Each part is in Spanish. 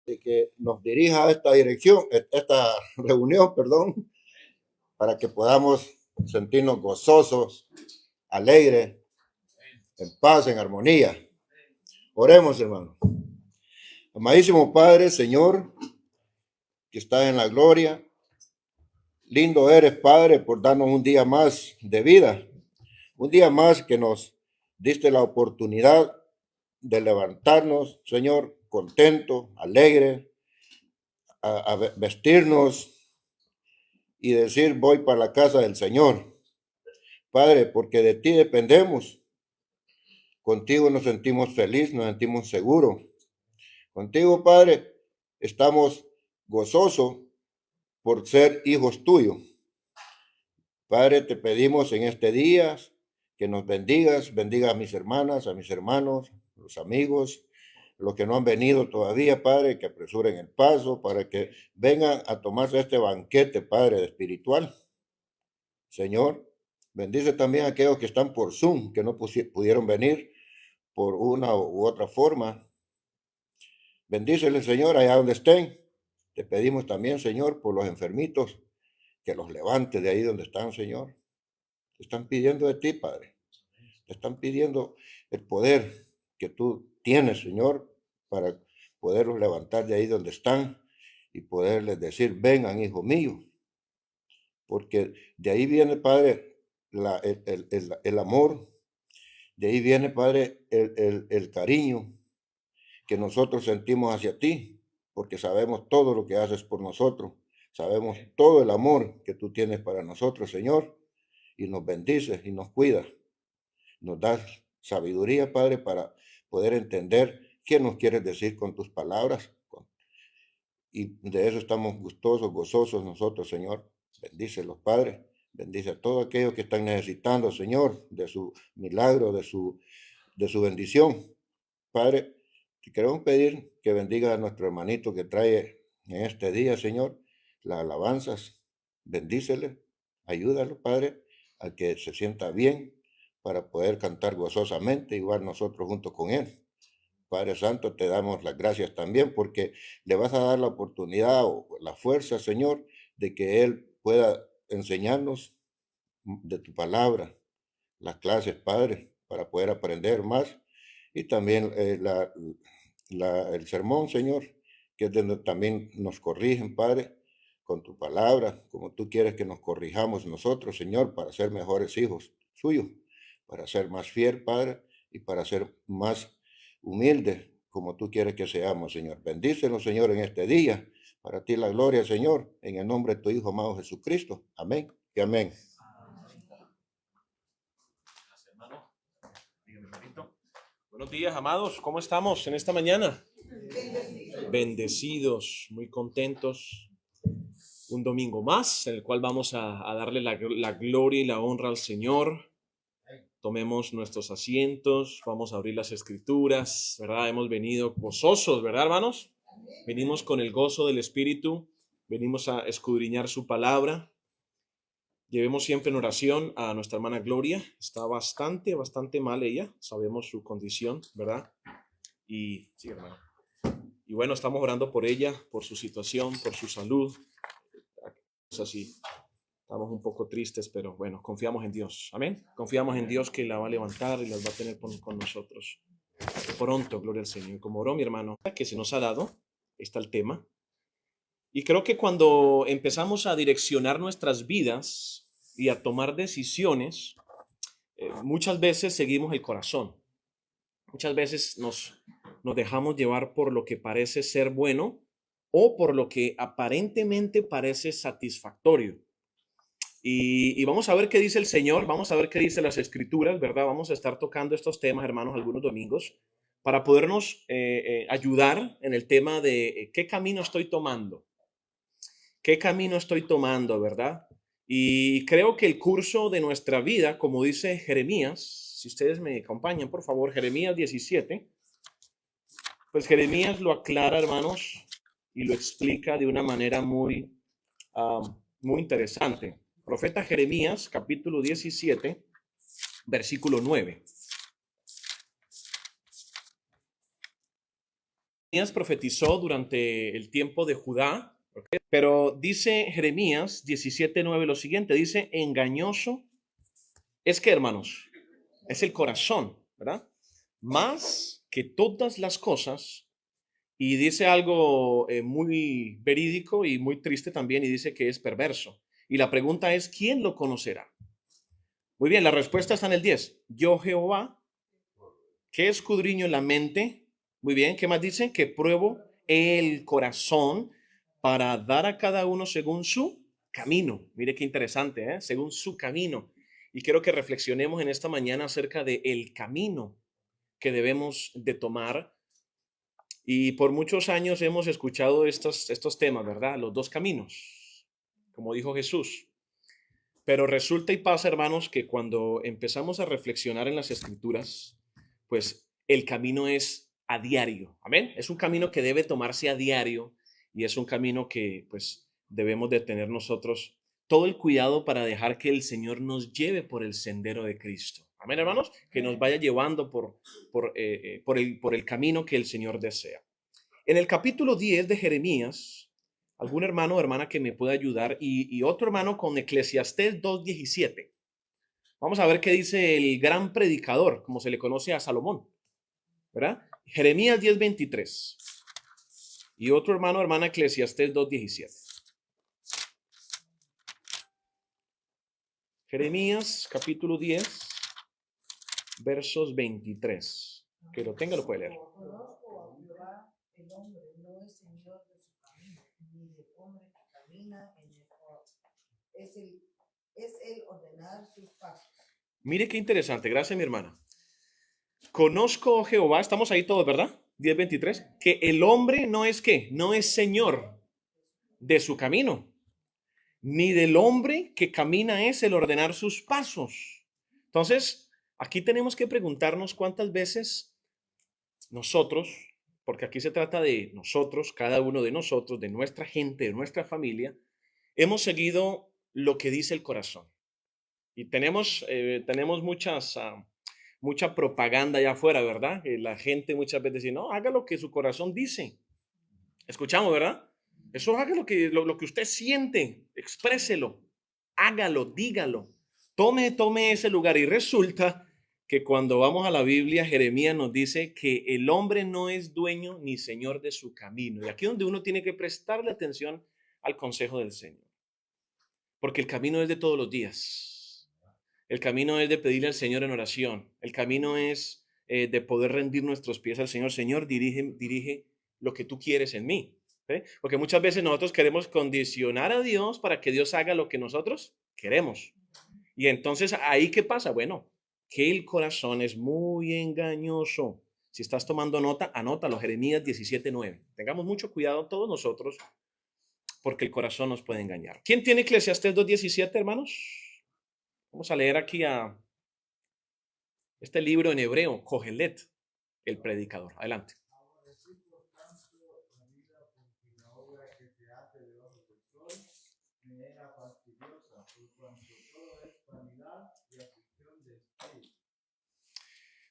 de que nos dirija a esta dirección, esta reunión, perdón, para que podamos sentirnos gozosos, alegres, en paz, en armonía. Oremos, hermano. Amadísimo Padre, Señor, que estás en la gloria, lindo eres, Padre, por darnos un día más de vida, un día más que nos diste la oportunidad de levantarnos, Señor, contento, alegre, a vestirnos y decir, voy para la casa del Señor. Padre, porque de ti dependemos. Contigo nos sentimos felices, nos sentimos seguros. Contigo, Padre, estamos gozosos por ser hijos tuyos. Padre, te pedimos en este día que nos bendigas, bendiga a mis hermanas, a mis hermanos, los amigos, los que no han venido todavía, Padre, que apresuren el paso para que vengan a tomarse este banquete, Padre, espiritual. Señor, bendice también a aquellos que están por Zoom, que no pudieron venir por una u otra forma. Bendíceles, Señor, allá donde estén. Te pedimos también, Señor, por los enfermitos, que los levantes de ahí donde están, Señor. Te están pidiendo de ti, Padre. Te están pidiendo el poder que tú tienes, Señor, para poderlos levantar de ahí donde están y poderles decir, vengan, hijo mío. Porque de ahí viene, Padre, el amor. De ahí viene, Padre, el cariño que nosotros sentimos hacia ti, porque sabemos todo lo que haces por nosotros, sabemos todo el amor que tú tienes para nosotros, Señor, y nos bendices y nos cuidas, nos das sabiduría, Padre, para poder entender qué nos quieres decir con tus palabras, y de eso estamos gustosos, gozosos nosotros, Señor. Bendícelos, Padre. Bendice a todos aquellos que están necesitando, Señor, de su milagro, de su bendición. Padre, te queremos pedir que bendiga a nuestro hermanito que trae en este día, Señor, las alabanzas. Bendícele, ayúdalo, Padre, a que se sienta bien para poder cantar gozosamente, igual nosotros junto con él. Padre Santo, te damos las gracias también porque le vas a dar la oportunidad o la fuerza, Señor, de que Él pueda enseñarnos de tu palabra, las clases, Padre, para poder aprender más. Y también el sermón, Señor, que es donde también nos corrigen, Padre, con tu palabra, como tú quieres que nos corrijamos nosotros, Señor, para ser mejores hijos suyos, para ser más fiel, Padre, y para ser más humildes, como tú quieres que seamos, Señor. Bendícenos, Señor, en este día. Para ti la gloria, Señor, en el nombre de tu Hijo amado Jesucristo. Amén y amén. Buenos días, amados. ¿Cómo estamos en esta mañana? Bendecidos, muy contentos. Un domingo más en el cual vamos a darle la gloria y la honra al Señor. Tomemos nuestros asientos, vamos a abrir las escrituras, ¿verdad? Hemos venido gozosos, ¿verdad, hermanos? Venimos con el gozo del Espíritu, venimos a escudriñar su palabra. Llevemos siempre en oración a nuestra hermana Gloria. Está bastante mal ella, sabemos su condición, ¿verdad? Y sí, hermano. Y bueno, estamos orando por ella, por su situación, por su salud. Es así. Estamos un poco tristes, pero bueno, confiamos en Dios. Amén. Confiamos en Dios que la va a levantar y las va a tener con nosotros. Pronto, gloria al Señor. Como oró mi hermano, que se nos ha dado, está el tema. Y creo que cuando empezamos a direccionar nuestras vidas y a tomar decisiones, muchas veces seguimos el corazón. Muchas veces nos dejamos llevar por lo que parece ser bueno o por lo que aparentemente parece satisfactorio. Y vamos a ver qué dice el Señor, vamos a ver qué dice las Escrituras, ¿verdad? Vamos a estar tocando estos temas, hermanos, algunos domingos, para podernos ayudar en el tema de qué camino estoy tomando. ¿Qué camino estoy tomando, verdad? Y creo que el curso de nuestra vida, como dice Jeremías, si ustedes me acompañan, por favor, Jeremías 17, pues Jeremías lo aclara, hermanos, y lo explica de una manera muy interesante. Profeta Jeremías, capítulo 17, versículo 9. profetizó durante el tiempo de Judá, ¿okay? Pero dice Jeremías 17:9 lo siguiente, dice, engañoso es que, hermanos, es el corazón, ¿verdad? Más que todas las cosas, y dice algo muy verídico y muy triste también, y dice que es perverso. Y la pregunta es, ¿quién lo conocerá? Muy bien, la respuesta está en el 10. Yo, Jehová, que escudriño la mente. Muy bien, ¿qué más dice? Que pruebo el corazón para dar a cada uno según su camino. Mire qué interesante, ¿eh? Según su camino. Y quiero que reflexionemos en esta mañana acerca de el camino que debemos de tomar. Y por muchos años hemos escuchado estos temas, ¿verdad? Los dos caminos, como dijo Jesús. Pero resulta y pasa, hermanos, que cuando empezamos a reflexionar en las escrituras, pues el camino es a diario. Amén. Es un camino que debe tomarse a diario y es un camino que pues debemos de tener nosotros todo el cuidado para dejar que el Señor nos lleve por el sendero de Cristo. Amén, hermanos, que nos vaya llevando por el camino que el Señor desea. En el capítulo 10 de Jeremías, algún hermano o hermana que me pueda ayudar y otro hermano con Eclesiastés 2:17. Vamos a ver qué dice el gran predicador, como se le conoce a Salomón, ¿verdad? Jeremías 10:23 y otro hermano o hermana Eclesiastés 2:17. Jeremías capítulo 10, versos 23. Que lo tenga, lo puede leer. Conozco a Jehová, el hombre no es señor de su camino, ni del hombre que camina en el es el ordenar sus pasos. Mire qué interesante, gracias mi hermana. Conozco a Jehová, estamos ahí todos, ¿verdad? 10:23, que el hombre no es ¿qué? No es señor de su camino, ni del hombre que camina es el ordenar sus pasos. Entonces, aquí tenemos que preguntarnos cuántas veces nosotros, porque aquí se trata de nosotros, cada uno de nosotros, de nuestra gente, de nuestra familia, hemos seguido lo que dice el corazón. Y tenemos mucha propaganda allá afuera, ¿verdad? La gente muchas veces dice, no, haga lo que su corazón dice. Escuchamos, ¿verdad? Eso haga lo que usted siente, expréselo, hágalo, dígalo, tome ese lugar. Y resulta que cuando vamos a la Biblia, Jeremías nos dice que el hombre no es dueño ni señor de su camino. Y aquí es donde uno tiene que prestarle atención al consejo del Señor. Porque el camino es de todos los días. El camino es de pedirle al Señor en oración. El camino es de poder rendir nuestros pies al Señor. Señor, dirige lo que tú quieres en mí. ¿Sí? Porque muchas veces nosotros queremos condicionar a Dios para que Dios haga lo que nosotros queremos. Y entonces, ¿ahí qué pasa? Bueno, que el corazón es muy engañoso. Si estás tomando nota, anótalo, Jeremías 17:9. Tengamos mucho cuidado todos nosotros, porque el corazón nos puede engañar. ¿Quién tiene Eclesiastés 2:17, hermanos? Vamos a leer aquí a este libro en hebreo, Kohelet, el predicador. Adelante.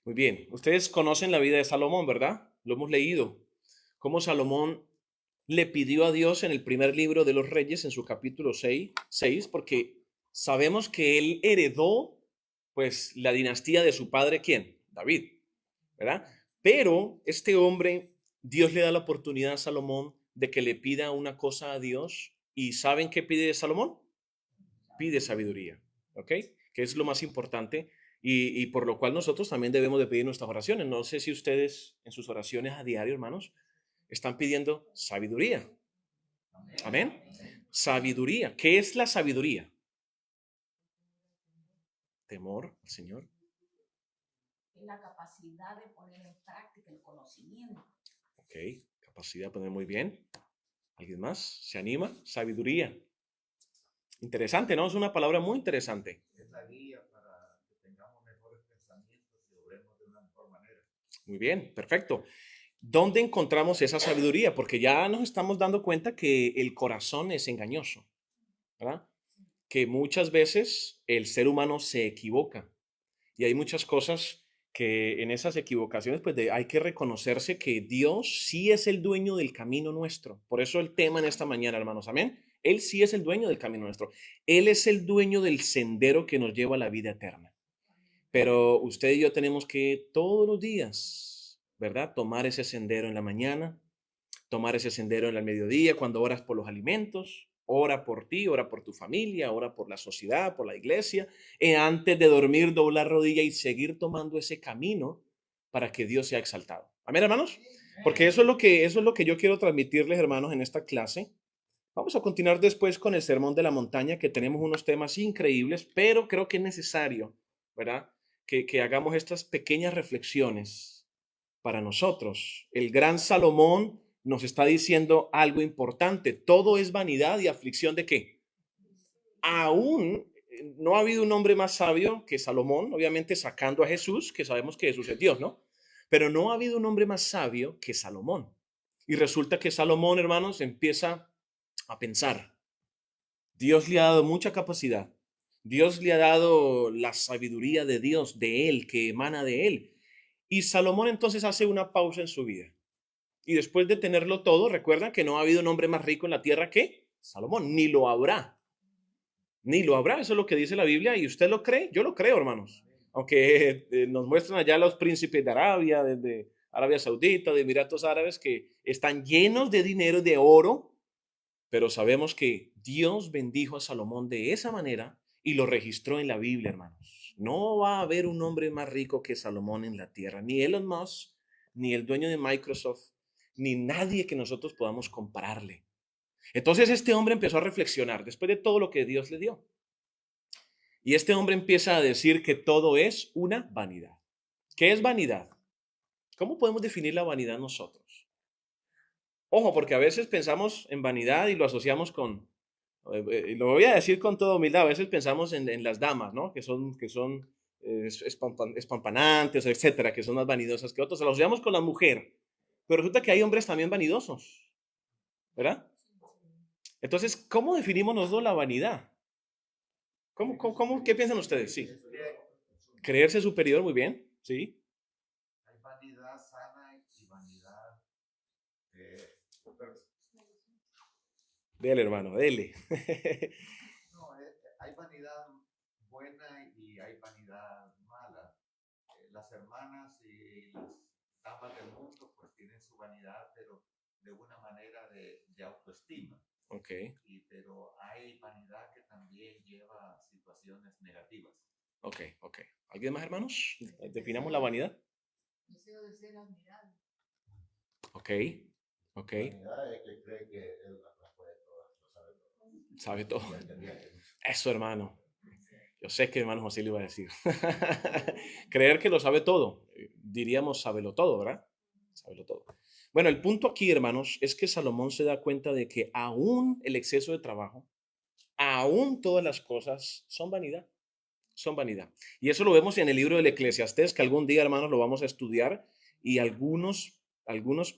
Muy bien, ustedes conocen la vida de Salomón, ¿verdad? Lo hemos leído. Cómo Salomón le pidió a Dios en el primer libro de los Reyes, en su capítulo 6, porque sabemos que él heredó, pues, la dinastía de su padre, ¿quién? David, ¿verdad? Pero este hombre, Dios le da la oportunidad a Salomón de que le pida una cosa a Dios. ¿Y saben qué pide de Salomón? Pide sabiduría, ¿ok? Que es lo más importante y por lo cual nosotros también debemos de pedir nuestras oraciones. No sé si ustedes en sus oraciones a diario, hermanos, están pidiendo sabiduría. Amén. Sabiduría. ¿Qué es la sabiduría? Temor al Señor. Es la capacidad de poner en práctica el conocimiento. Ok, capacidad de poner muy bien. ¿Alguien más? ¿Se anima? Sabiduría. Interesante, ¿no? Es una palabra muy interesante. Es la guía para que tengamos mejores pensamientos y obremos de una mejor manera. Muy bien, perfecto. ¿Dónde encontramos esa sabiduría? Porque ya nos estamos dando cuenta que el corazón es engañoso, ¿verdad? Que muchas veces el ser humano se equivoca y hay muchas cosas que en esas equivocaciones pues hay que reconocerse que Dios sí es el dueño del camino nuestro. Por eso el tema en esta mañana, hermanos, amén. Él sí es el dueño del camino nuestro. Él es el dueño del sendero que nos lleva a la vida eterna. Pero usted y yo tenemos que todos los días, ¿verdad? Tomar ese sendero en la mañana, tomar ese sendero en el mediodía, cuando oras por los alimentos, ora por ti, ora por tu familia, ora por la sociedad, por la iglesia, antes de dormir, doblar rodilla y seguir tomando ese camino para que Dios sea exaltado. Amén, hermanos. Porque eso es lo que yo quiero transmitirles, hermanos, en esta clase. Vamos a continuar después con el Sermón de la Montaña, que tenemos unos temas increíbles, pero creo que es necesario, ¿verdad? Que hagamos estas pequeñas reflexiones para nosotros. El gran Salomón nos está diciendo algo importante. Todo es vanidad y aflicción ¿de qué? Aún no ha habido un hombre más sabio que Salomón, obviamente sacando a Jesús, que sabemos que Jesús es Dios, ¿no? Pero no ha habido un hombre más sabio que Salomón. Y resulta que Salomón, hermanos, empieza a pensar. Dios le ha dado mucha capacidad. Dios le ha dado la sabiduría de Dios, de él, que emana de él. Y Salomón entonces hace una pausa en su vida. Y después de tenerlo todo, recuerdan que no ha habido un hombre más rico en la tierra que Salomón, ni lo habrá. Ni lo habrá, eso es lo que dice la Biblia. ¿Y usted lo cree? Yo lo creo, hermanos. Aunque nos muestran allá los príncipes de Arabia, de Arabia Saudita, de Emiratos Árabes, que están llenos de dinero, de oro, pero sabemos que Dios bendijo a Salomón de esa manera y lo registró en la Biblia, hermanos. No va a haber un hombre más rico que Salomón en la tierra, ni Elon Musk, ni el dueño de Microsoft, ni nadie que nosotros podamos compararle. Entonces este hombre empezó a reflexionar después de todo lo que Dios le dio. Y este hombre empieza a decir que todo es una vanidad. ¿Qué es vanidad? ¿Cómo podemos definir la vanidad nosotros? Ojo, porque a veces pensamos en vanidad y lo asociamos con, lo voy a decir con toda humildad, a veces pensamos en las damas, ¿no? Que son espampanantes, etcétera, que son más vanidosas que otros. Lo asociamos con la mujer, pero resulta que hay hombres también vanidosos, ¿verdad? Entonces, ¿cómo definimos nosotros la vanidad? ¿Qué piensan ustedes? Sí. Creerse superior, muy bien, sí. Hay vanidad sana y vanidad. Dele, hermano, dele. No, hay vanidad buena y hay vanidad mala. Las hermanas y las damas del mundo pues tienen su vanidad, pero de una manera de autoestima. Ok. Pero hay vanidad que también lleva a situaciones negativas. Ok. ¿Alguien más, hermanos? Definamos la vanidad. Deseo de ser admirado. Ok. Vanidad es que cree que él las puede todas, lo Sabe todo. sabe todo. Eso, hermano. Yo sé que hermano José le iba a decir. Creer que lo sabe todo. Diríamos, sábelo todo, ¿verdad? Sábelo todo. Bueno, el punto aquí, hermanos, es que Salomón se da cuenta de que aún el exceso de trabajo, aún todas las cosas son vanidad. Son vanidad. Y eso lo vemos en el libro del Eclesiastés, que algún día, hermanos, lo vamos a estudiar. Y algunos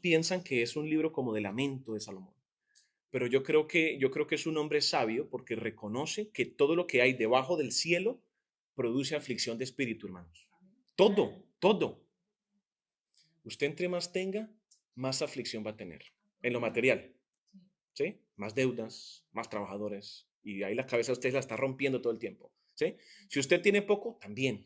piensan que es un libro como de lamento de Salomón. Pero yo creo que es un hombre sabio porque reconoce que todo lo que hay debajo del cielo produce aflicción de espíritu, hermanos. Todo. Usted entre más tenga, más aflicción va a tener en lo material. ¿Sí? Más deudas, más trabajadores. Y ahí la cabeza usted la está rompiendo todo el tiempo. ¿Sí? Si usted tiene poco, también.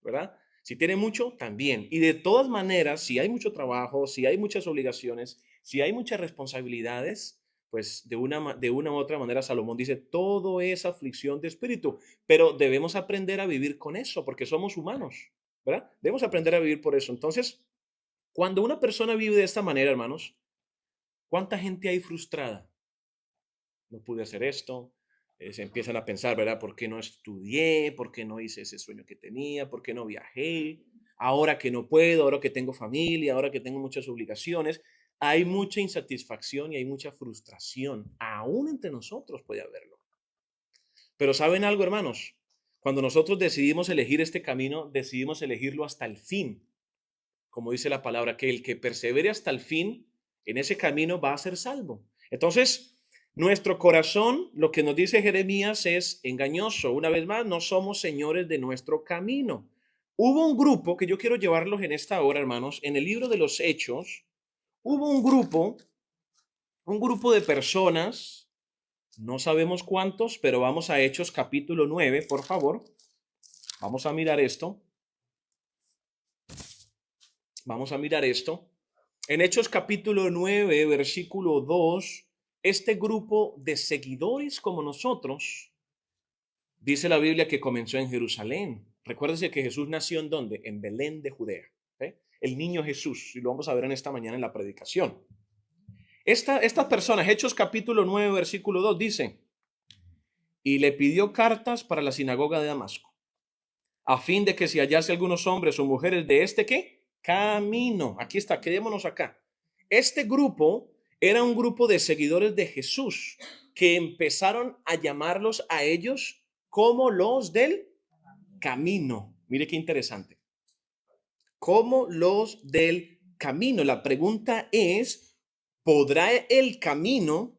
¿Verdad? Si tiene mucho, también. Y de todas maneras, si hay mucho trabajo, si hay muchas obligaciones, si hay muchas responsabilidades, pues de una u otra manera Salomón dice, todo es aflicción de espíritu, pero debemos aprender a vivir con eso porque somos humanos, ¿verdad? Debemos aprender a vivir por eso. Entonces, cuando una persona vive de esta manera, hermanos, ¿cuánta gente hay frustrada? No pude hacer esto. Se empiezan a pensar, ¿verdad? ¿Por qué no estudié? ¿Por qué no hice ese sueño que tenía? ¿Por qué no viajé? Ahora que no puedo, ahora que tengo familia, ahora que tengo muchas obligaciones, hay mucha insatisfacción y hay mucha frustración. Aún entre nosotros puede haberlo. Pero ¿saben algo, hermanos? Cuando nosotros decidimos elegir este camino, decidimos elegirlo hasta el fin. Como dice la palabra, que el que persevere hasta el fin en ese camino va a ser salvo. Entonces, nuestro corazón, lo que nos dice Jeremías, es engañoso. Una vez más, no somos señores de nuestro camino. Hubo un grupo que yo quiero llevarlos en esta hora, hermanos, en el libro de los Hechos, hubo un grupo de personas, no sabemos cuántos, pero vamos a Hechos capítulo 9, por favor. Vamos a mirar esto. Vamos a mirar esto. En Hechos capítulo 9, versículo 2, este grupo de seguidores como nosotros, dice la Biblia que comenzó en Jerusalén. Recuérdese que Jesús nació ¿en dónde? En Belén de Judea. ¿Sí? El niño Jesús, y lo vamos a ver en esta mañana en la predicación. Estas personas, Hechos capítulo 9, versículo 2, dice, y le pidió cartas para la sinagoga de Damasco, a fin de que si hallase algunos hombres o mujeres de este, ¿qué? Camino. Aquí está, quedémonos acá. Este grupo era un grupo de seguidores de Jesús que empezaron a llamarlos a ellos como los del camino. Mire qué interesante. Como los del camino. La pregunta es, ¿podrá el camino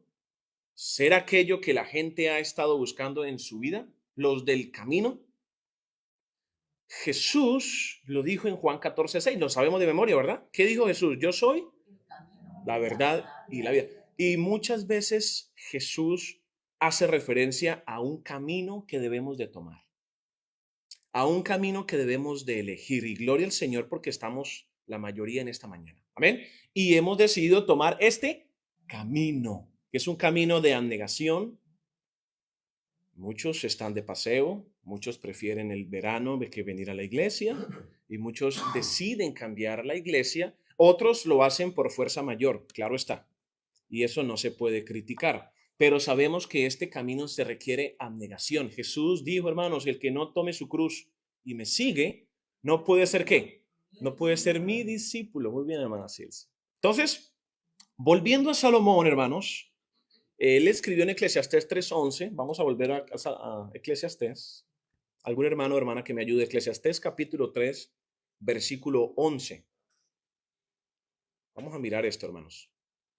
ser aquello que la gente ha estado buscando en su vida? Los del camino. Jesús lo dijo en Juan 14:6, lo sabemos de memoria, ¿verdad? ¿Qué dijo Jesús? Yo soy la verdad y la vida. Y muchas veces Jesús hace referencia a un camino que debemos de tomar, a un camino que debemos de elegir. Y gloria al Señor porque estamos la mayoría en esta mañana. Amén. Y hemos decidido tomar este camino, que es un camino de abnegación. Muchos están de paseo, muchos prefieren el verano que venir a la iglesia y muchos deciden cambiar la iglesia. Otros lo hacen por fuerza mayor, claro está. Y eso no se puede criticar. Pero sabemos que este camino se requiere abnegación. Jesús dijo, hermanos, el que no tome su cruz y me sigue, no puede ser ¿qué? No puede ser mi discípulo. Muy bien, hermana Silsa. Entonces, volviendo a Salomón, hermanos, él escribió en Eclesiastés 3:11. Vamos a volver a Eclesiastés. ¿Algún hermano o hermana que me ayude? Eclesiastés capítulo 3, versículo 11. Vamos a mirar esto, hermanos.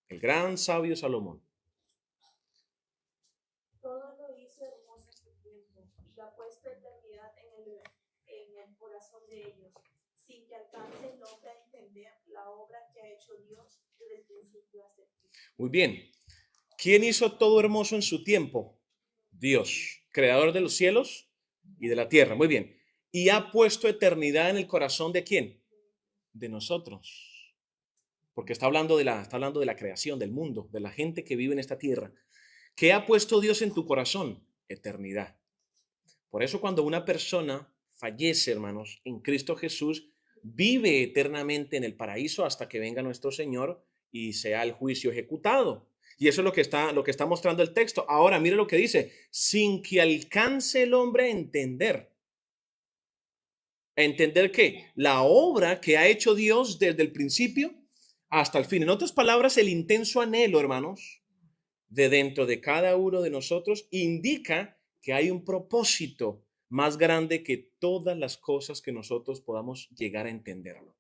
El gran sabio Salomón. Todo lo hizo hermoso en su tiempo, y ha puesto eternidad en el corazón de ellos, sin que alcance el hombre a entender la obra que ha hecho Dios desde el principio hasta el fin. Muy bien. ¿Quién hizo todo hermoso en su tiempo? Dios, creador de los cielos y de la tierra. Muy bien. ¿Y ha puesto eternidad en el corazón de quién? De nosotros. Porque está hablando de la creación, del mundo, de la gente que vive en esta tierra. ¿Qué ha puesto Dios en tu corazón? Eternidad. Por eso cuando una persona fallece, hermanos, en Cristo Jesús, vive eternamente en el paraíso hasta que venga nuestro Señor y sea el juicio ejecutado. Y eso es lo que está mostrando el texto. Ahora, mire lo que dice, sin que alcance el hombre a entender. ¿A entender qué? La obra que ha hecho Dios desde el principio hasta el fin. En otras palabras, el intenso anhelo, hermanos, de dentro de cada uno de nosotros indica que hay un propósito más grande que todas las cosas que nosotros podamos llegar a entenderlo.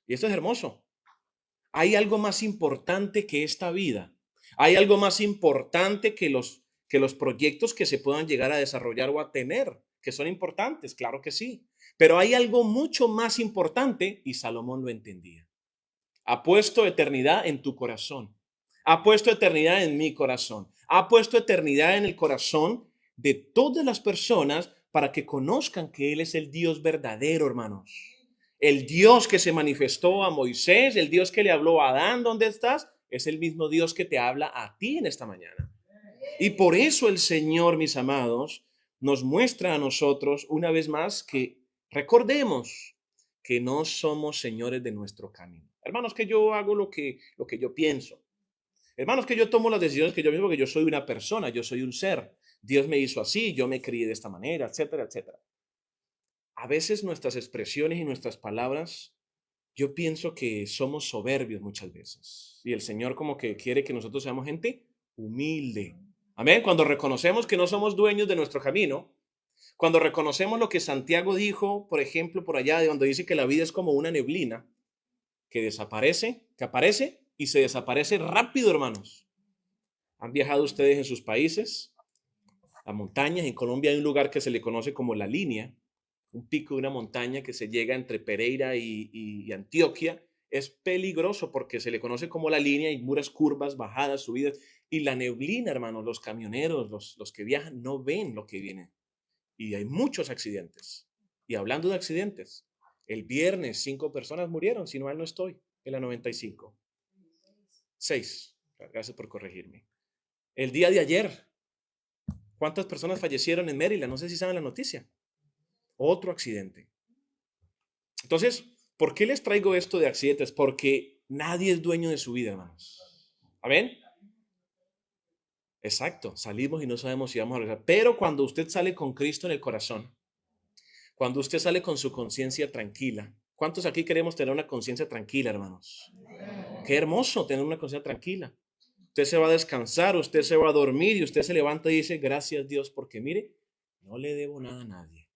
Y esto es hermoso. Hay algo más importante que esta vida. Hay algo más importante que los proyectos que se puedan llegar a desarrollar o a tener, que son importantes, claro que sí. Pero hay algo mucho más importante y Salomón lo entendía. Ha puesto eternidad en tu corazón. Ha puesto eternidad en mi corazón. Ha puesto eternidad en el corazón de todas las personas para que conozcan que Él es el Dios verdadero, hermanos. El Dios que se manifestó a Moisés, el Dios que le habló a Adán, ¿dónde estás? Es el mismo Dios que te habla a ti en esta mañana. Y por eso el Señor, mis amados, nos muestra a nosotros una vez más que recordemos que no somos señores de nuestro camino. Hermanos, que yo hago lo que yo pienso. Hermanos, que yo tomo las decisiones que yo pienso porque yo soy una persona, yo soy un ser. Dios me hizo así, yo me crié de esta manera, etcétera, etcétera. A veces nuestras expresiones y nuestras palabras, yo pienso que somos soberbios muchas veces. Y el Señor como que quiere que nosotros seamos gente humilde. Amén. Cuando reconocemos que no somos dueños de nuestro camino, cuando reconocemos lo que Santiago dijo, por ejemplo, por allá, de donde dice que la vida es como una neblina, que desaparece, que aparece y se desaparece rápido, hermanos. ¿Han viajado ustedes en sus países? Las montañas, en Colombia hay un lugar que se le conoce como La Línea, un pico de una montaña que se llega entre Pereira y Antioquia. Es peligroso porque se le conoce como la línea, y muras curvas, bajadas, subidas, y la neblina, hermanos, los camioneros, los que viajan, no ven lo que viene. Y hay muchos accidentes. Y hablando de accidentes, el viernes 5 personas murieron, si no mal no estoy, en la 95. 6. Gracias por corregirme. El día de ayer, ¿cuántas personas fallecieron en Maryland? No sé si saben la noticia. Otro accidente. Entonces, ¿por qué les traigo esto de accidentes? Porque nadie es dueño de su vida, hermanos. ¿Amén? Exacto, salimos y no sabemos si vamos a regresar. Pero cuando usted sale con Cristo en el corazón, cuando usted sale con su conciencia tranquila, ¿cuántos aquí queremos tener una conciencia tranquila, hermanos? Qué hermoso tener una conciencia tranquila. Usted se va a descansar, usted se va a dormir y usted se levanta y dice, gracias Dios, porque mire, no le debo nada a nadie.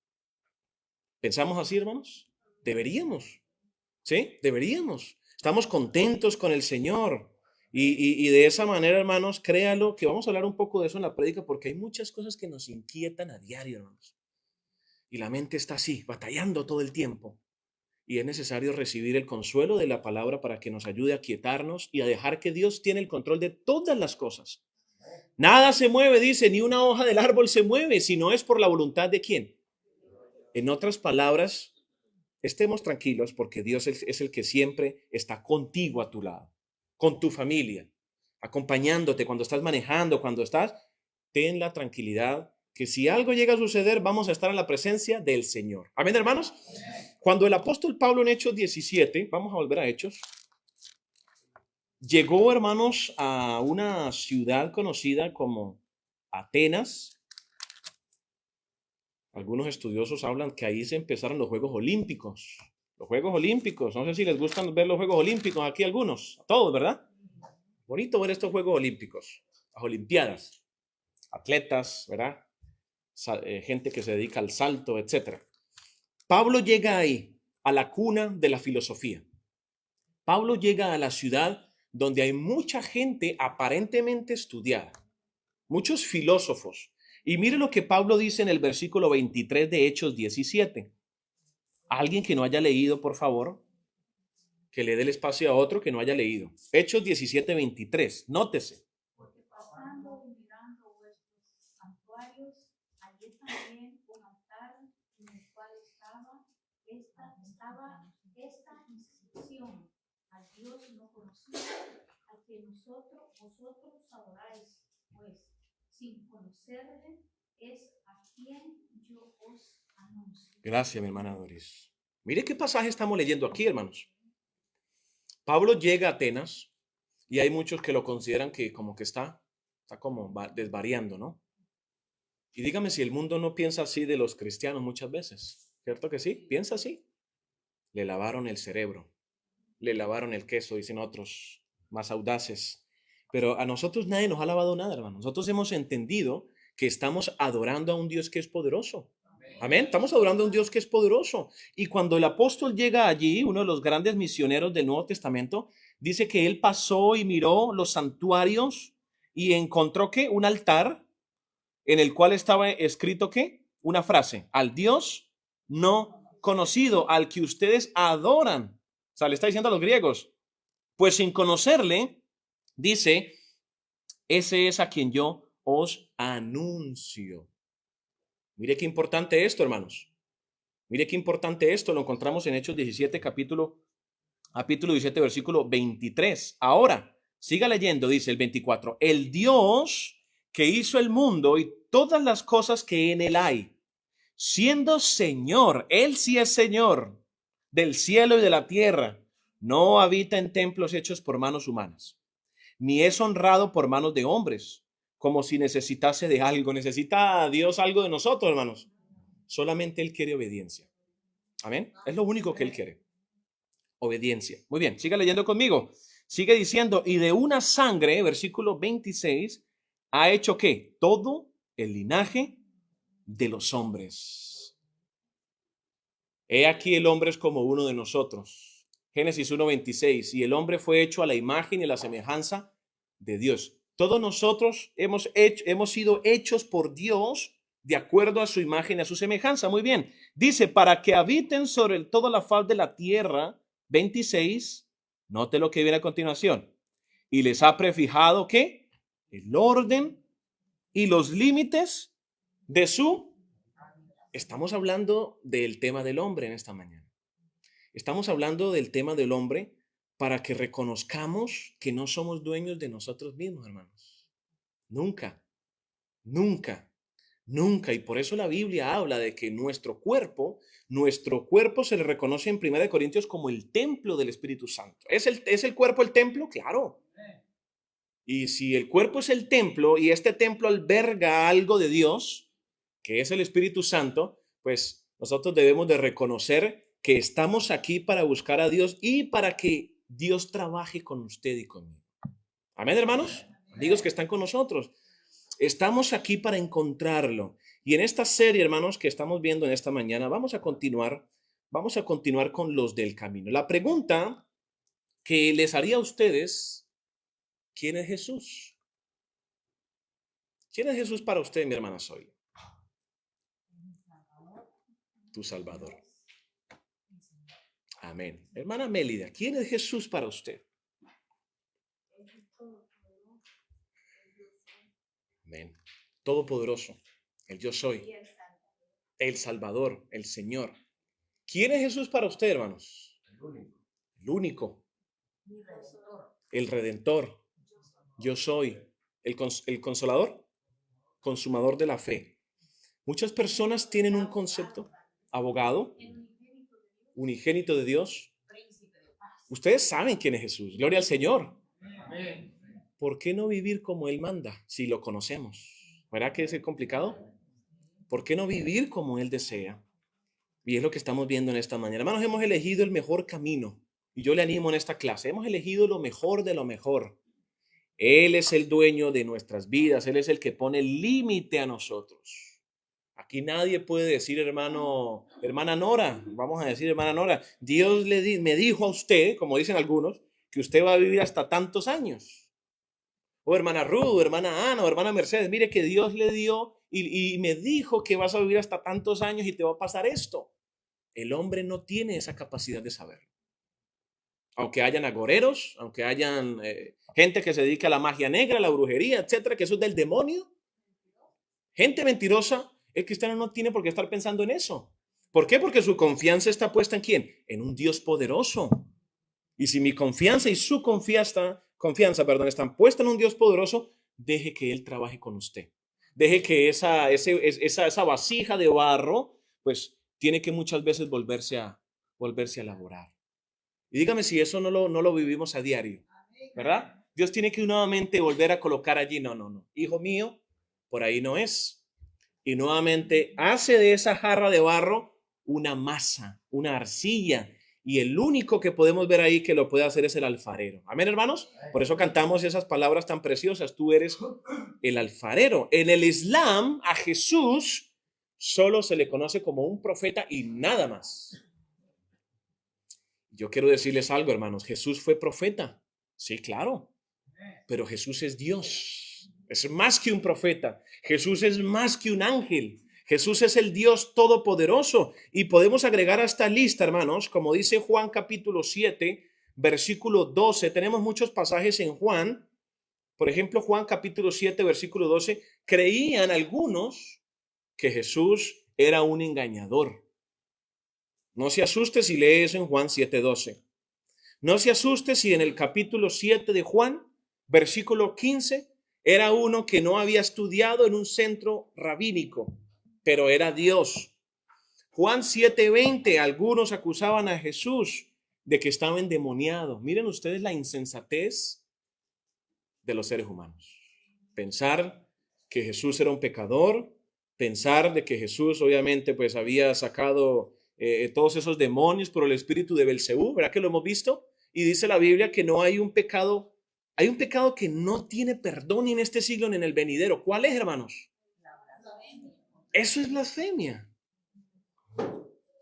¿Pensamos así, hermanos? Deberíamos, ¿sí? Deberíamos. Estamos contentos con el Señor. Y de esa manera, hermanos, créalo, que vamos a hablar un poco de eso en la prédica, porque hay muchas cosas que nos inquietan a diario, hermanos. Y la mente está así, batallando todo el tiempo. Y es necesario recibir el consuelo de la palabra para que nos ayude a quietarnos y a dejar que Dios tiene el control de todas las cosas. Nada se mueve, dice, ni una hoja del árbol se mueve, si no es por la voluntad de ¿quién? En otras palabras, estemos tranquilos porque Dios es el que siempre está contigo a tu lado, con tu familia, acompañándote cuando estás manejando, cuando estás, ten la tranquilidad que si algo llega a suceder, vamos a estar en la presencia del Señor. Amén, hermanos. Cuando el apóstol Pablo en Hechos 17, vamos a volver a Hechos, llegó, hermanos, a una ciudad conocida como Atenas. Algunos estudiosos hablan que ahí se empezaron los Juegos Olímpicos. Los Juegos Olímpicos, no sé si les gustan ver los Juegos Olímpicos aquí algunos, a todos, ¿verdad? Bonito ver estos Juegos Olímpicos, las Olimpiadas, atletas, ¿verdad? Gente que se dedica al salto, etc. Pablo llega ahí, a la cuna de la filosofía. Pablo llega a la ciudad donde hay mucha gente aparentemente estudiada, muchos filósofos. Y mire lo que Pablo dice en el versículo 23 de Hechos 17. Alguien que no haya leído, por favor, que le dé el espacio a otro que no haya leído. Hechos 17, 23. Nótese. Porque pasando y mirando vuestros santuarios, allí también un altar en el cual estaba esta inscripción: al Dios no conocido, al que vosotros adoráis, pues sin conocerle es a quien yo os anuncio. Gracias, mi hermana Doris. Mire qué pasaje estamos leyendo aquí, hermanos. Pablo llega a Atenas y hay muchos que lo consideran que como que está como desvariando, ¿no? Y dígame si el mundo no piensa así de los cristianos muchas veces. ¿Cierto que sí? ¿Piensa así? Le lavaron el cerebro, le lavaron el queso, dicen otros más audaces. Pero a nosotros nadie nos ha lavado nada, hermano. Nosotros hemos entendido que estamos adorando a un Dios que es poderoso. Amén. Estamos adorando a un Dios que es poderoso. Y cuando el apóstol llega allí, uno de los grandes misioneros del Nuevo Testamento, dice que él pasó y miró los santuarios y encontró que un altar en el cual estaba escrito que una frase: al Dios no conocido, al que ustedes adoran. O sea, le está diciendo a los griegos, pues sin conocerle, dice, ese es a quien yo os anuncio. Mire qué importante esto, hermanos. Mire qué importante esto. Lo encontramos en Hechos 17, capítulo 17, versículo 23. Ahora, siga leyendo, dice el 24. El Dios que hizo el mundo y todas las cosas que en él hay, siendo Señor, él sí es Señor del cielo y de la tierra, no habita en templos hechos por manos humanas, ni es honrado por manos de hombres, como si necesitase de algo. ¿Necesita a Dios algo de nosotros, hermanos? Solamente Él quiere obediencia. Amén. Es lo único que Él quiere. Obediencia. Muy bien, siga leyendo conmigo. Sigue diciendo, y de una sangre, versículo 26, ha hecho ¿qué? Todo el linaje de los hombres. He aquí el hombre es como uno de nosotros. Génesis 1:26. Y el hombre fue hecho a la imagen y a la semejanza de Dios. Todos nosotros hemos sido hechos por Dios de acuerdo a su imagen y a su semejanza. Muy bien. Dice, para que habiten sobre toda la faz de la tierra, 26, note lo que viene a continuación. Y les ha prefijado, ¿qué? El orden y los límites de su... Estamos hablando del tema del hombre en esta mañana. Estamos hablando del tema del hombre para que reconozcamos que no somos dueños de nosotros mismos, hermanos. Nunca, nunca. Nunca, y por eso la Biblia habla de que nuestro cuerpo se le reconoce en 1 Corintios como el templo del Espíritu Santo. ¿Es el cuerpo el templo? Claro. Y si el cuerpo es el templo y este templo alberga algo de Dios, que es el Espíritu Santo, pues nosotros debemos de reconocer que estamos aquí para buscar a Dios y para que Dios trabaje con usted y conmigo. Amén, hermanos. Amigos que están con nosotros. Estamos aquí para encontrarlo. Y en esta serie, hermanos, que estamos viendo en esta mañana, vamos a continuar con los del camino. La pregunta que les haría a ustedes, ¿quién es Jesús? ¿Quién es Jesús para usted, mi hermana Zoila? Tu Salvador. Amén. Hermana Mélida, ¿quién es Jesús para usted? Amén. Todopoderoso, el yo soy, el Salvador, el Señor. ¿Quién es Jesús para usted, hermanos? El único. El Redentor. Yo soy. El Consolador. Consumador de la fe. Muchas personas tienen un concepto. Abogado. Unigénito de Dios. Ustedes saben quién es Jesús. Gloria al Señor. Amén. ¿Por qué no vivir como Él manda si lo conocemos? ¿Verdad que es complicado? ¿Por qué no vivir como Él desea? Y es lo que estamos viendo en esta mañana. Hermanos, hemos elegido el mejor camino. Y yo le animo en esta clase. Hemos elegido lo mejor de lo mejor. Él es el dueño de nuestras vidas. Él es el que pone límite a nosotros. Aquí nadie puede decir, hermana Nora, vamos a decir, hermana Nora, Dios me dijo a usted, como dicen algunos, que usted va a vivir hasta tantos años. O hermana Ruth, hermana Ana, o hermana Mercedes, mire que Dios le dio y me dijo que vas a vivir hasta tantos años y te va a pasar esto. El hombre no tiene esa capacidad de saberlo. Aunque hayan agoreros, aunque hayan gente que se dedica a la magia negra, a la brujería, etcétera, que eso es del demonio. Gente mentirosa, el cristiano no tiene por qué estar pensando en eso. ¿Por qué? Porque su confianza está puesta ¿en quién? En un Dios poderoso. Y si mi confianza y su confianza, están puestas en un Dios poderoso, deje que Él trabaje con usted. Deje que esa vasija de barro, pues tiene que muchas veces volverse a elaborar. Y dígame si eso no lo vivimos a diario, ¿verdad? Dios tiene que nuevamente volver a colocar allí, no, hijo mío, por ahí no es. Y nuevamente hace de esa jarra de barro una masa, una arcilla. Y el único que podemos ver ahí que lo puede hacer es el alfarero. Amén, hermanos. Por eso cantamos esas palabras tan preciosas. Tú eres el alfarero. En el Islam, a Jesús solo se le conoce como un profeta y nada más. Yo quiero decirles algo, hermanos. Jesús fue profeta. Sí, claro. Pero Jesús es Dios. Es más que un profeta. Jesús es más que un ángel. Jesús es el Dios todopoderoso. Y podemos agregar a esta lista, hermanos, como dice Juan capítulo 7, versículo 12. Tenemos muchos pasajes en Juan. Por ejemplo, Juan capítulo 7, versículo 12. Creían algunos que Jesús era un engañador. No se asuste si lee eso en Juan 7, 12. No se asuste si en el capítulo 7 de Juan, versículo 15, era uno que no había estudiado en un centro rabínico, pero era Dios. Juan 7:20, algunos acusaban a Jesús de que estaba endemoniado. Miren ustedes la insensatez de los seres humanos. Pensar que Jesús era un pecador, pensar de que Jesús obviamente pues había sacado todos esos demonios por el espíritu de Belcebú, ¿verdad que lo hemos visto? Y dice la Biblia que no hay un pecado que no tiene perdón ni en este siglo ni en el venidero. ¿Cuál es, hermanos? Eso es blasfemia.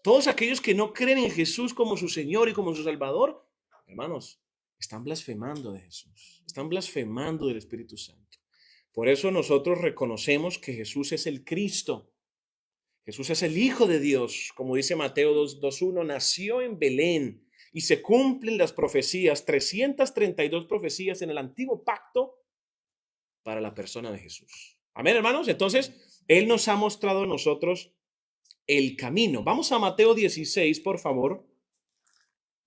Todos aquellos que no creen en Jesús como su Señor y como su Salvador, hermanos, están blasfemando de Jesús. Están blasfemando del Espíritu Santo. Por eso nosotros reconocemos que Jesús es el Cristo. Jesús es el Hijo de Dios. Como dice Mateo 2:1, nació en Belén y se cumplen las profecías, 332 profecías en el antiguo pacto para la persona de Jesús. Amén, hermanos. Entonces, Él nos ha mostrado a nosotros el camino. Vamos a Mateo 16, por favor.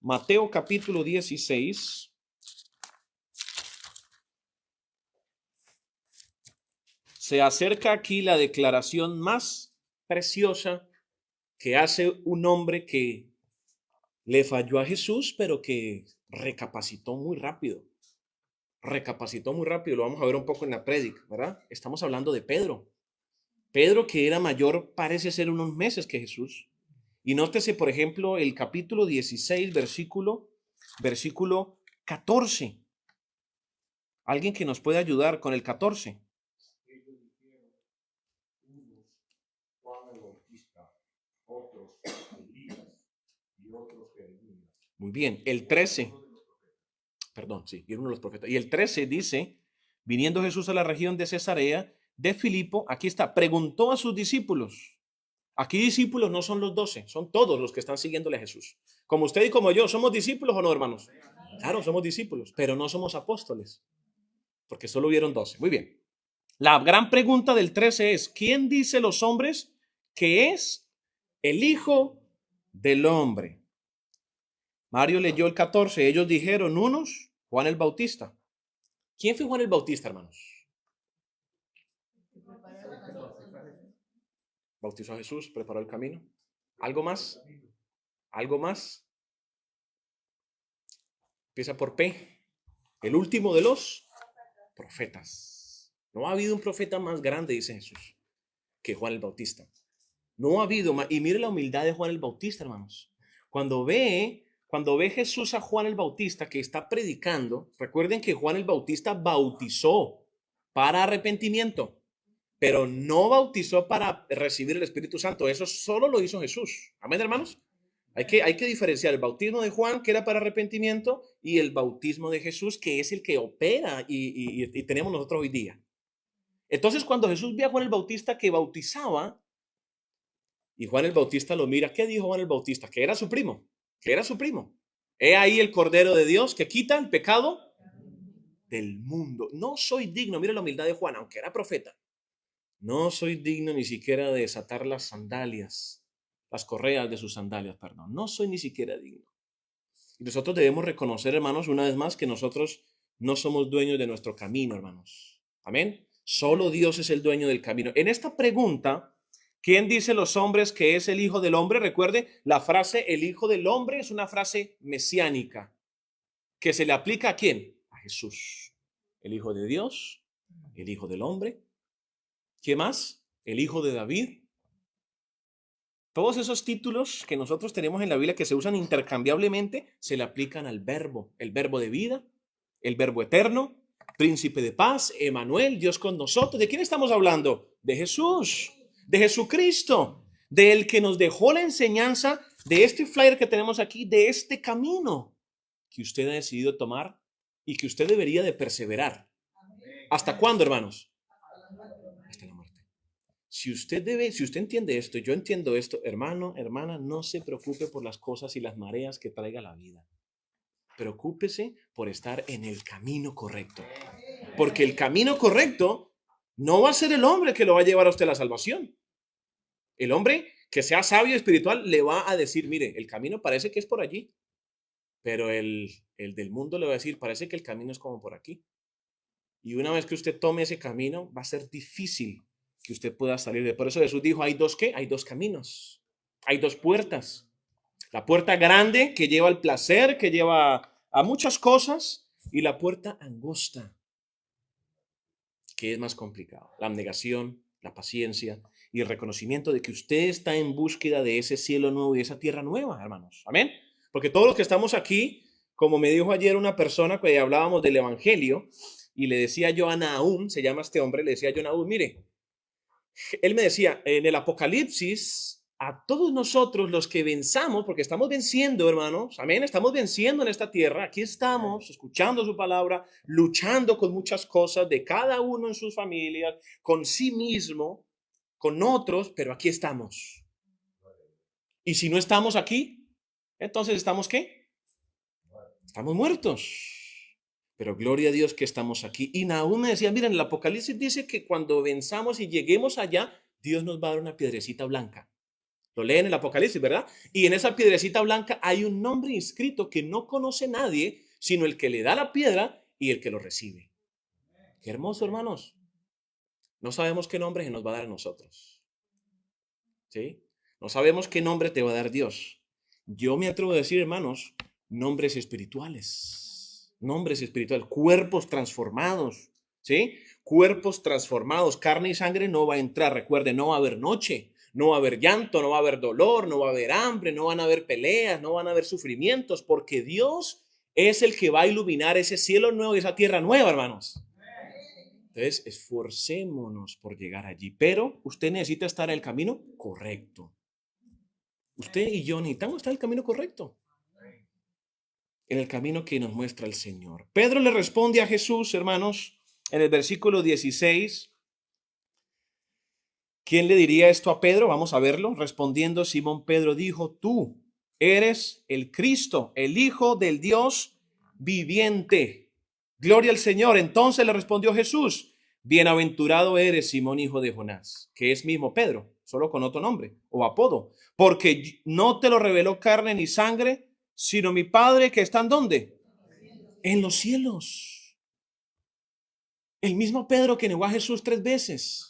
Mateo capítulo 16. Se acerca aquí la declaración más preciosa que hace un hombre que le falló a Jesús, pero que recapacitó muy rápido. Lo vamos a ver un poco en la prédica, ¿verdad? Estamos hablando de Pedro. Pedro, que era mayor, parece ser unos meses que Jesús. Y nótese, por ejemplo, el capítulo 16, versículo 14. Alguien que nos puede ayudar con el 14. Muy bien, el 13. Perdón, sí, y uno de los profetas. Y el 13 dice, viniendo Jesús a la región de Cesarea de Filipo, aquí está, preguntó a sus discípulos. Aquí discípulos no son los 12, son todos los que están siguiéndole a Jesús. Como usted y como yo, ¿somos discípulos o no, hermanos? Claro, somos discípulos, pero no somos apóstoles, porque solo hubieron 12. Muy bien. La gran pregunta del 13 es, ¿quién dice los hombres que es el Hijo del Hombre? Mario leyó el 14. Ellos dijeron, unos, Juan el Bautista. ¿Quién fue Juan el Bautista, hermanos? Bautizó a Jesús, preparó el camino. ¿Algo más? ¿Algo más? Empieza por P. El último de los profetas. No ha habido un profeta más grande, dice Jesús, que Juan el Bautista. No ha habido más. Y mire la humildad de Juan el Bautista, hermanos. Cuando ve Jesús a Juan el Bautista que está predicando, recuerden que Juan el Bautista bautizó para arrepentimiento, pero no bautizó para recibir el Espíritu Santo. Eso solo lo hizo Jesús. Amén, hermanos. Hay que diferenciar el bautismo de Juan, que era para arrepentimiento, y el bautismo de Jesús, que es el que opera y tenemos nosotros hoy día. Entonces, cuando Jesús ve a Juan el Bautista que bautizaba, y Juan el Bautista lo mira, ¿qué dijo Juan el Bautista? Que era su primo. He ahí el Cordero de Dios que quita el pecado del mundo. No soy digno, mire la humildad de Juan, aunque era profeta. No soy digno ni siquiera de desatar las correas de sus sandalias, perdón. No soy ni siquiera digno. Y nosotros debemos reconocer, hermanos, una vez más, que nosotros no somos dueños de nuestro camino, hermanos. Amén. Solo Dios es el dueño del camino. En esta pregunta, ¿quién dice los hombres que es el Hijo del Hombre? Recuerde, la frase el Hijo del Hombre es una frase mesiánica que se le aplica ¿a quién? A Jesús, el Hijo de Dios, el Hijo del Hombre. ¿Qué más? El Hijo de David. Todos esos títulos que nosotros tenemos en la Biblia que se usan intercambiablemente se le aplican al verbo, el verbo de vida, el verbo eterno, príncipe de paz, Emmanuel, Dios con nosotros. ¿De quién estamos hablando? De Jesús. De Jesucristo, del que nos dejó la enseñanza de este flyer que tenemos aquí, de este camino que usted ha decidido tomar y que usted debería de perseverar. ¿Hasta cuándo, hermanos? Hasta la muerte. Si usted entiende esto, yo entiendo esto, hermano, hermana, no se preocupe por las cosas y las mareas que traiga la vida. Preocúpese por estar en el camino correcto. Porque el camino correcto no va a ser el hombre que lo va a llevar a usted a la salvación. El hombre que sea sabio y espiritual le va a decir, mire, el camino parece que es por allí, pero el del mundo le va a decir, parece que el camino es como por aquí. Y una vez que usted tome ese camino, va a ser difícil que usted pueda salir de. Por eso Jesús dijo, ¿hay dos qué? Hay dos caminos, hay dos puertas. La puerta grande que lleva al placer, que lleva a muchas cosas, y la puerta angosta, que es más complicado. La abnegación, la paciencia y el reconocimiento de que usted está en búsqueda de ese cielo nuevo y esa tierra nueva, hermanos. Amén. Porque todos los que estamos aquí, como me dijo ayer una persona que hablábamos del evangelio, y le decía yo a Nahum, se llama este hombre, le decía yo a Nahum, mire, él me decía, en el Apocalipsis a todos nosotros los que venzamos, porque estamos venciendo, hermanos, amén, estamos venciendo en esta tierra, aquí estamos escuchando su palabra, luchando con muchas cosas de cada uno en sus familias, con sí mismo, con otros, pero aquí estamos. Y si no estamos aquí, entonces ¿estamos qué? Estamos muertos. Pero gloria a Dios que estamos aquí. Y Nahum me decía, miren, el Apocalipsis dice que cuando venzamos y lleguemos allá, Dios nos va a dar una piedrecita blanca. Lo leen en el Apocalipsis, ¿verdad? Y en esa piedrecita blanca hay un nombre inscrito que no conoce nadie, sino el que le da la piedra y el que lo recibe. Qué hermoso, hermanos. No sabemos qué nombre se nos va a dar a nosotros. ¿Sí? No sabemos qué nombre te va a dar Dios. Yo me atrevo a decir, hermanos, nombres espirituales. Nombres espirituales, cuerpos transformados. ¿Sí? Cuerpos transformados. Carne y sangre no va a entrar. Recuerde, no va a haber noche. No va a haber llanto, no va a haber dolor, no va a haber hambre, no van a haber peleas, no van a haber sufrimientos, porque Dios es el que va a iluminar ese cielo nuevo y esa tierra nueva, hermanos. Entonces, esforcémonos por llegar allí, pero usted necesita estar en el camino correcto. Usted y yo necesitamos estar en el camino correcto, en el camino que nos muestra el Señor. Pedro le responde a Jesús, hermanos, en el versículo 16. ¿Quién le diría esto a Pedro? Vamos a verlo. Respondiendo Simón Pedro dijo, tú eres el Cristo, el Hijo del Dios viviente. Gloria al Señor. Entonces le respondió Jesús, bienaventurado eres, Simón, hijo de Jonás, que es mismo Pedro, solo con otro nombre o apodo, porque no te lo reveló carne ni sangre, sino mi Padre que está ¿en dónde? En los cielos. El mismo Pedro que negó a Jesús 3 veces.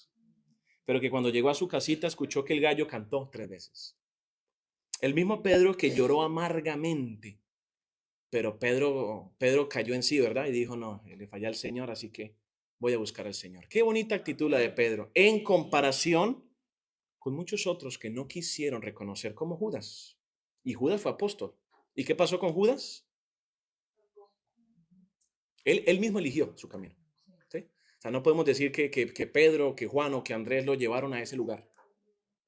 Pero que cuando llegó a su casita escuchó que el gallo cantó 3 veces. El mismo Pedro que lloró amargamente, pero Pedro cayó en sí, ¿verdad? Y dijo, no, le fallé al Señor, así que voy a buscar al Señor. Qué bonita actitud la de Pedro, en comparación con muchos otros que no quisieron reconocer, como Judas. Y Judas fue apóstol. ¿Y qué pasó con Judas? Él mismo eligió su camino. ¿Sí? O sea, no podemos decir que Pedro, que Juan o que Andrés lo llevaron a ese lugar.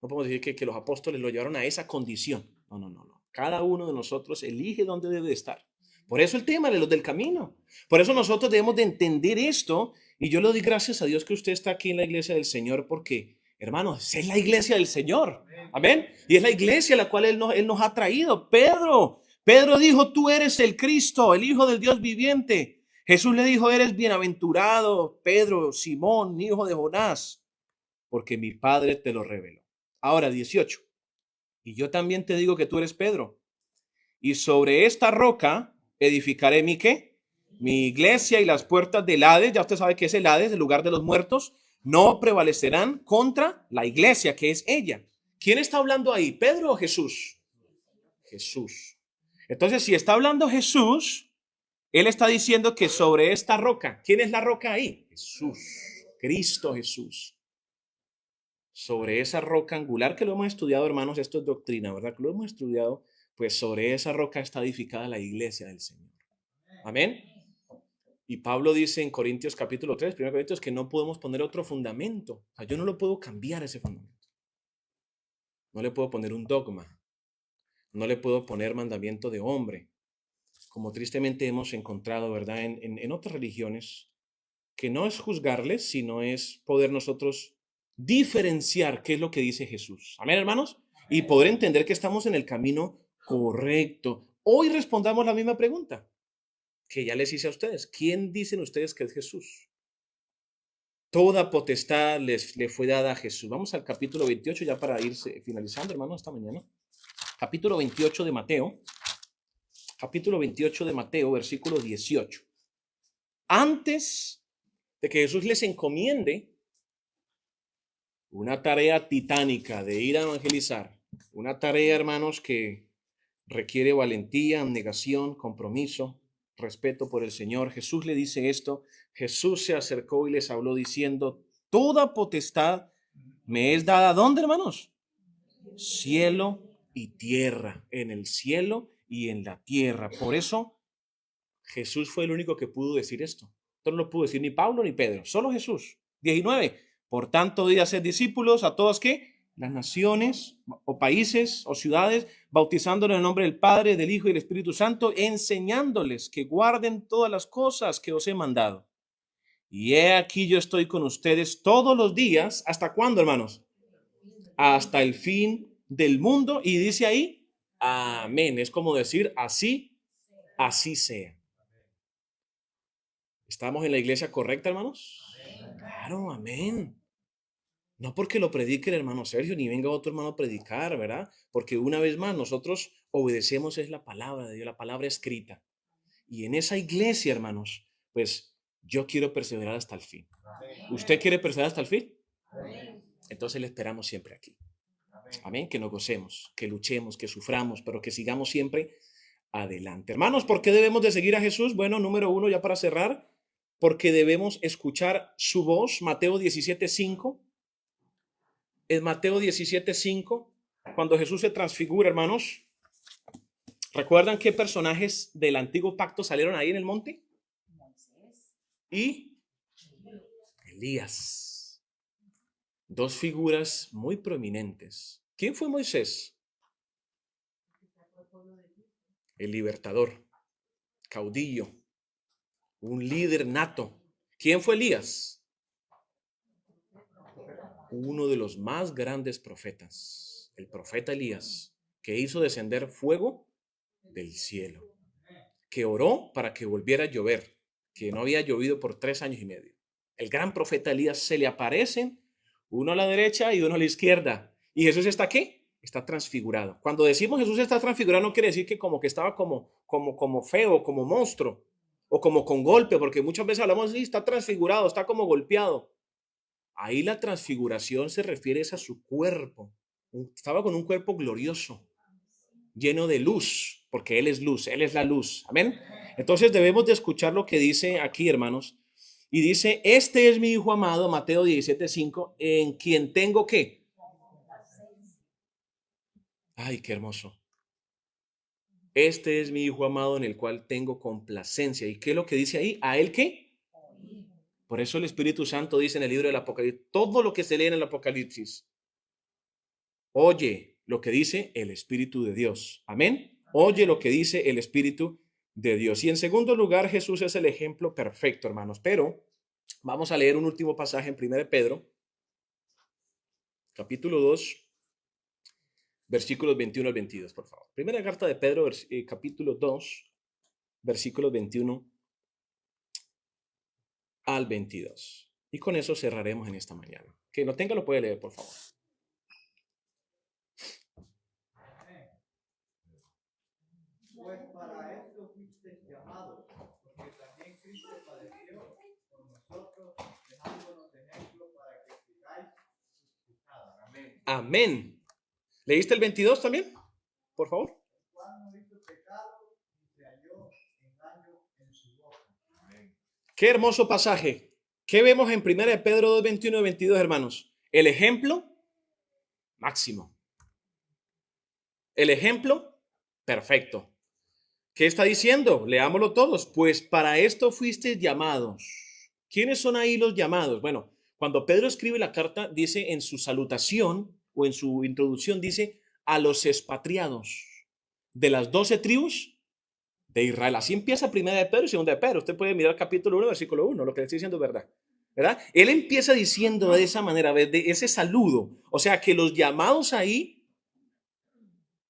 No podemos decir que los apóstoles lo llevaron a esa condición. No. Cada uno de nosotros elige dónde debe de estar. Por eso el tema de los del camino. Por eso nosotros debemos de entender esto. Y yo le doy gracias a Dios que usted está aquí en la iglesia del Señor, porque, hermanos, es la iglesia del Señor. Amén. Y es la iglesia a la cual Él nos ha traído. Pedro dijo, tú eres el Cristo, el Hijo del Dios viviente. Jesús le dijo, eres bienaventurado, Pedro, Simón, hijo de Jonás, porque mi Padre te lo reveló. Ahora, 18. Y yo también te digo que tú eres Pedro. Y sobre esta roca edificaré mi ¿qué? Mi iglesia, y las puertas del Hades, ya usted sabe que es el Hades, el lugar de los muertos, no prevalecerán contra la iglesia, que es ella. ¿Quién está hablando ahí? ¿Pedro o Jesús? Jesús. Entonces, si está hablando Jesús, Él está diciendo que sobre esta roca, ¿quién es la roca ahí? Jesús, Cristo Jesús. Sobre esa roca angular que lo hemos estudiado, hermanos, esto es doctrina, ¿verdad? Que lo hemos estudiado, pues sobre esa roca está edificada la iglesia del Señor. Amén. Y Pablo dice en Corintios capítulo 3, 1 Corintios, que no podemos poner otro fundamento. O sea, yo no lo puedo cambiar ese fundamento. No le puedo poner un dogma. No le puedo poner mandamiento de hombre, como tristemente hemos encontrado, ¿verdad? En otras religiones, que no es juzgarles, sino es poder nosotros diferenciar qué es lo que dice Jesús. Amén, hermanos. Y poder entender que estamos en el camino correcto. Hoy respondamos la misma pregunta que ya les hice a ustedes. ¿Quién dicen ustedes que es Jesús? Toda potestad le fue dada a Jesús. Vamos al capítulo 28 ya para irse finalizando, hermanos, esta mañana. Capítulo 28 de Mateo. Capítulo 28 de Mateo, versículo 18. Antes de que Jesús les encomiende una tarea titánica de ir a evangelizar, una tarea, hermanos, que requiere valentía, abnegación, compromiso, respeto por el Señor. Jesús le dice esto. Jesús se acercó y les habló diciendo, toda potestad me es dada, ¿dónde, hermanos? Cielo y tierra, en el cielo y en la tierra. Por eso Jesús fue el único que pudo decir esto. Esto no lo pudo decir ni Pablo ni Pedro, solo Jesús. 19. Por tanto, di a ser discípulos a todos que las naciones o países o ciudades, bautizándolos en el nombre del Padre, del Hijo y del Espíritu Santo, enseñándoles que guarden todas las cosas que os he mandado. Y he aquí yo estoy con ustedes todos los días. ¿Hasta cuándo, hermanos? Hasta el fin del mundo. Y dice ahí, amén. Es como decir, así sea. ¿Estamos en la iglesia correcta, hermanos? Claro, amén. No porque lo predique el hermano Sergio, ni venga otro hermano a predicar, ¿verdad? Porque una vez más nosotros obedecemos es la palabra de Dios, la palabra escrita. Y en esa iglesia, hermanos, pues yo quiero perseverar hasta el fin. ¿Usted quiere perseverar hasta el fin? Entonces le esperamos siempre aquí. Amén, que nos gocemos, que luchemos, que suframos, pero que sigamos siempre adelante. Hermanos, ¿por qué debemos de seguir a Jesús? Bueno, número uno, ya para cerrar, porque debemos escuchar su voz. Mateo 17:5. En Mateo 17:5, cuando Jesús se transfigura, hermanos, ¿recuerdan qué personajes del antiguo pacto salieron ahí en el monte? Y Elías. Dos figuras muy prominentes. ¿Quién fue Moisés? El libertador, caudillo, un líder nato. ¿Quién fue Elías? Uno de los más grandes profetas, el profeta Elías, que hizo descender fuego del cielo, que oró para que volviera a llover, que no había llovido por 3 años y medio. El gran profeta Elías, se le aparecen uno a la derecha y uno a la izquierda. ¿Y Jesús está qué? Está transfigurado. Cuando decimos Jesús está transfigurado, no quiere decir que como que estaba como feo, como monstruo, o como con golpe, porque muchas veces hablamos así, está transfigurado, está como golpeado. Ahí la transfiguración se refiere a su cuerpo. Estaba con un cuerpo glorioso, lleno de luz, porque Él es luz, Él es la luz. Amén. Entonces debemos de escuchar lo que dice aquí, hermanos. Y dice, este es mi Hijo amado, Mateo 17:5, en quien tengo ¿qué? Ay, qué hermoso. Este es mi Hijo amado en el cual tengo complacencia. ¿Y qué es lo que dice ahí? ¿A Él qué? Por eso el Espíritu Santo dice en el libro del Apocalipsis, todo lo que se lee en el Apocalipsis, oye lo que dice el Espíritu de Dios. Amén. Oye lo que dice el Espíritu de Dios. Y en segundo lugar, Jesús es el ejemplo perfecto, hermanos. Pero vamos a leer un último pasaje en 1 Pedro, capítulo 2, versículos 21 al 22, por favor. Primera carta de Pedro, capítulo 2, versículos 21 al 22. Y con eso cerraremos en esta mañana. Que no tenga, lo puede leer, por favor. Pues para esto fuisteis llamados, porque también Cristo padeció por nosotros, dejándonos ejemplo para que sigáis sus pisadas. Amén. Amén. ¿Leíste el 22 también? Por favor. Juan no hizo pecado ni se halló engaño en su boca. Amén. Qué hermoso pasaje. ¿Qué vemos en 1 Pedro 2, 21 y 22, hermanos? El ejemplo máximo. El ejemplo perfecto. ¿Qué está diciendo? Leámoslo todos. Pues para esto fuisteis llamados. ¿Quiénes son ahí los llamados? Bueno, cuando Pedro escribe la carta, dice en su salutación o en su introducción, dice a los expatriados de las 12 tribus de Israel. Así empieza 1 de Pedro y 2 de Pedro. Usted puede mirar capítulo 1, versículo 1. Lo que le estoy diciendo es verdad. ¿Verdad? Él empieza diciendo de esa manera, de ese saludo. O sea que los llamados ahí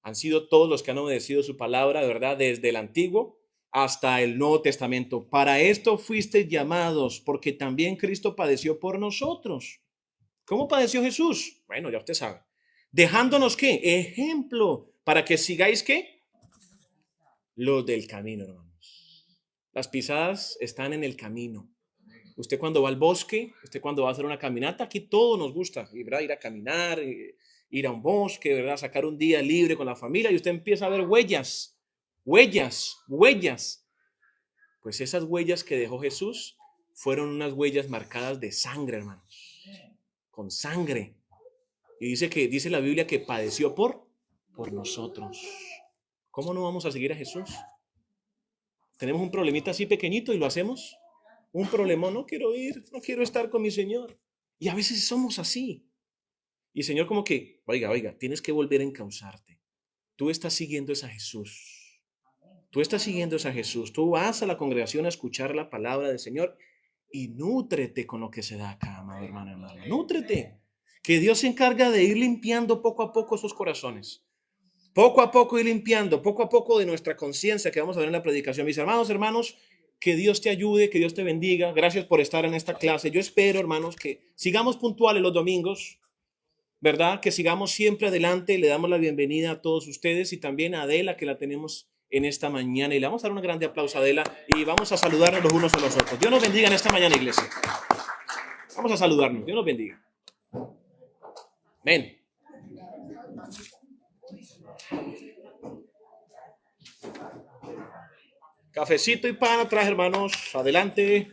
han sido todos los que han obedecido su palabra, de verdad, desde el Antiguo hasta el Nuevo Testamento. Para esto fuisteis llamados, porque también Cristo padeció por nosotros. ¿Cómo padeció Jesús? Bueno, ya usted sabe. Dejándonos, ¿qué? Ejemplo, para que sigáis, ¿qué? Los del camino, hermanos. Las pisadas están en el camino. Usted cuando va al bosque, usted cuando va a hacer una caminata, aquí todo nos gusta, ¿verdad? Ir a caminar, ir a un bosque, ¿verdad? Sacar un día libre con la familia y usted empieza a ver huellas. Pues esas huellas que dejó Jesús fueron unas huellas marcadas de sangre, hermanos. Con sangre. Y dice la Biblia que padeció por nosotros. ¿Cómo no vamos a seguir a Jesús? Tenemos un problemita así pequeñito y lo hacemos. Un problemón, no quiero ir, no quiero estar con mi Señor. Y a veces somos así. Y el Señor como que, oiga, tienes que volver a encauzarte. Tú estás siguiendo a Jesús. Tú estás siguiendo a Jesús. Tú vas a la congregación a escuchar la palabra del Señor y nútrete con lo que se da acá, amado hermano, hermana. Nútrete. Que Dios se encarga de ir limpiando poco a poco esos corazones. Poco a poco ir limpiando, poco a poco de nuestra conciencia que vamos a ver en la predicación. Mis hermanos, que Dios te ayude, que Dios te bendiga. Gracias por estar en esta clase. Yo espero, hermanos, que sigamos puntuales los domingos, ¿verdad? Que sigamos siempre adelante. Le damos la bienvenida a todos ustedes y también a Adela, que la tenemos en esta mañana. Y le vamos a dar un grande aplauso a Adela y vamos a saludarnos los unos a los otros. Dios nos bendiga en esta mañana, iglesia. Vamos a saludarnos. Dios nos bendiga. Amén. Cafecito y pan atrás, hermanos. Adelante.